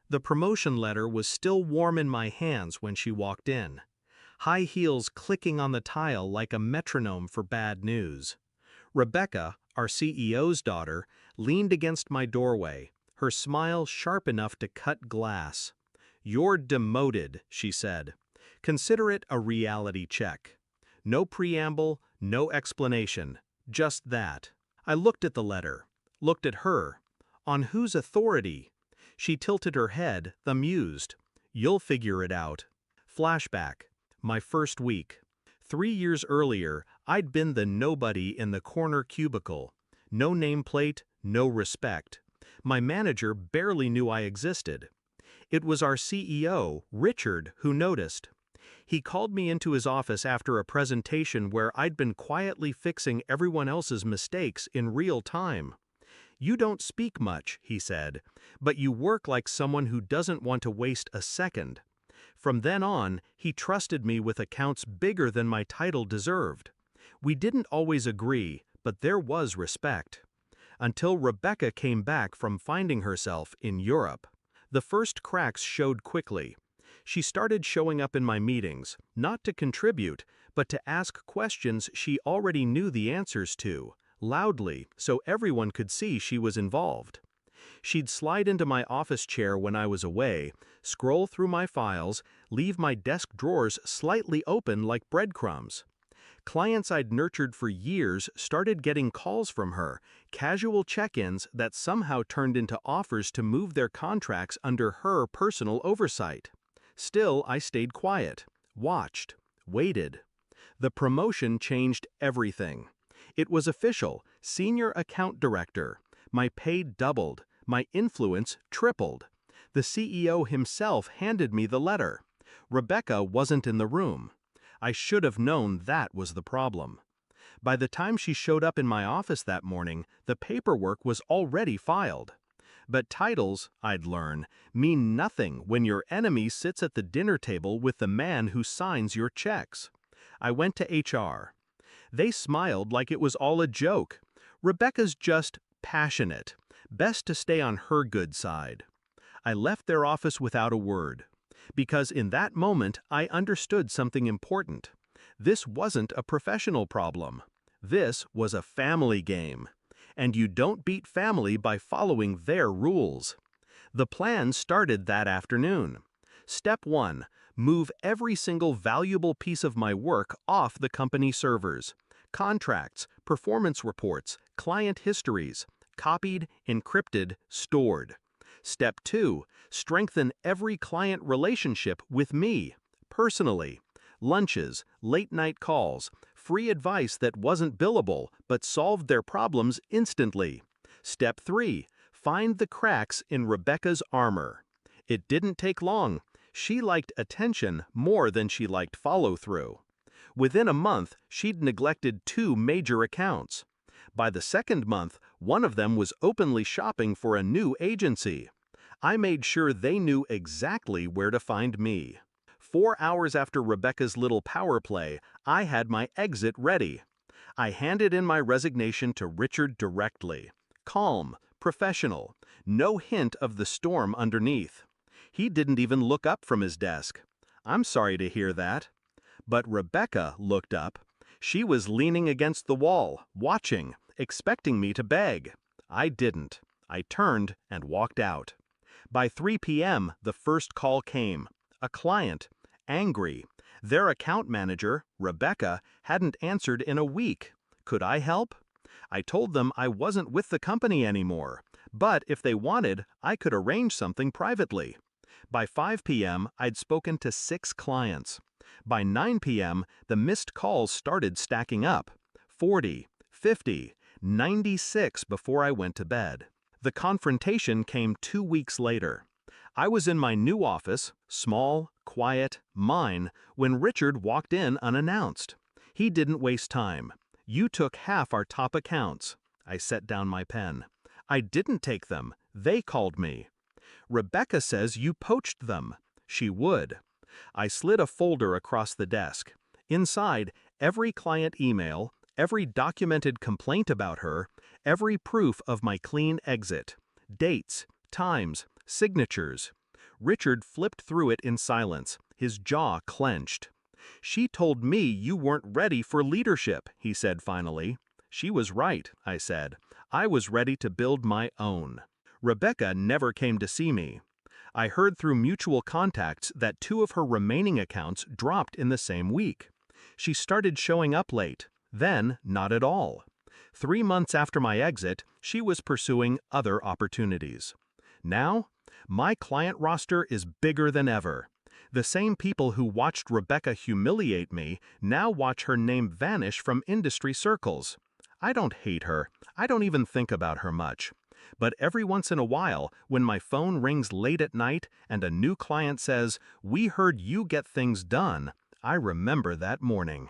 The promotion letter was still warm in my hands when she walked in, high heels clicking on the tile like a metronome for bad news. Rebecca, our CEO's daughter, leaned against my doorway, her smile sharp enough to cut glass. "You're demoted," she said. "Consider it a reality check." No preamble, no explanation, just that. I looked at the letter, looked at her. On whose authority? She tilted her head, amused. "You'll figure it out." Flashback. My first week. 3 years earlier, I'd been the nobody in the corner cubicle. No nameplate, no respect. My manager barely knew I existed. It was our CEO, Richard, who noticed. He called me into his office after a presentation where I'd been quietly fixing everyone else's mistakes in real time. "You don't speak much," he said, "but you work like someone who doesn't want to waste a second." From then on, he trusted me with accounts bigger than my title deserved. We didn't always agree, but there was respect. Until Rebecca came back from finding herself in Europe. The first cracks showed quickly. She started showing up in my meetings, not to contribute, but to ask questions she already knew the answers to, loudly, so everyone could see she was involved. She'd slide into my office chair when I was away, scroll through my files, leave my desk drawers slightly open like breadcrumbs. Clients I'd nurtured for years started getting calls from her, casual check-ins that somehow turned into offers to move their contracts under her personal oversight. Still, I stayed quiet, watched, waited. The promotion changed everything. It was official, senior account director. My pay doubled, my influence tripled. The CEO himself handed me the letter. Rebecca wasn't in the room. I should have known that was the problem. By the time she showed up in my office that morning, the paperwork was already filed. But titles, I'd learn, mean nothing when your enemy sits at the dinner table with the man who signs your checks. I went to HR. They smiled like it was all a joke. "Rebecca's just passionate. Best to stay on her good side." I left their office without a word. Because in that moment, I understood something important. This wasn't a professional problem. This was a family game. And you don't beat family by following their rules. The plan started that afternoon. Step 1. Move every single valuable piece of my work off the company servers. Contracts, performance reports, client histories. Copied, encrypted, stored. Step 2. Strengthen every client relationship with me, personally. Lunches, late-night calls, free advice that wasn't billable but solved their problems instantly. Step 3. Find the cracks in Rebecca's armor. It didn't take long. She liked attention more than she liked follow-through. Within a month, she'd neglected 2 major accounts. By the second month, one of them was openly shopping for a new agency. I made sure they knew exactly where to find me. 4 hours after Rebecca's little power play, I had my exit ready. I handed in my resignation to Richard directly. Calm, professional, no hint of the storm underneath. He didn't even look up from his desk. "I'm sorry to hear that." But Rebecca looked up. She was leaning against the wall, watching, expecting me to beg. I didn't. I turned and walked out. By 3 p.m., the first call came. A client, angry. Their account manager, Rebecca, hadn't answered in a week. Could I help? I told them I wasn't with the company anymore, but if they wanted, I could arrange something privately. By 5 p.m., I'd spoken to 6 clients. By 9 p.m., the missed calls started stacking up. 40, 50, 96 before I went to bed. The confrontation came 2 weeks later. I was in my new office, small, quiet, mine, when Richard walked in unannounced. He didn't waste time. "You took half our top accounts." I set down my pen. "I didn't take them. They called me." "Rebecca says you poached them." She would. I slid a folder across the desk. Inside, every client email, every documented complaint about her, every proof of my clean exit. Dates, times, signatures. Richard flipped through it in silence, his jaw clenched. "She told me you weren't ready for leadership," he said finally. "She was right," I said. "I was ready to build my own." Rebecca never came to see me. I heard through mutual contacts that 2 of her remaining accounts dropped in the same week. She started showing up late, then not at all. 3 months after my exit, she was pursuing other opportunities. Now, my client roster is bigger than ever. The same people who watched Rebecca humiliate me now watch her name vanish from industry circles. I don't hate her. I don't even think about her much. But every once in a while, when my phone rings late at night and a new client says, "We heard you get things done," I remember that morning.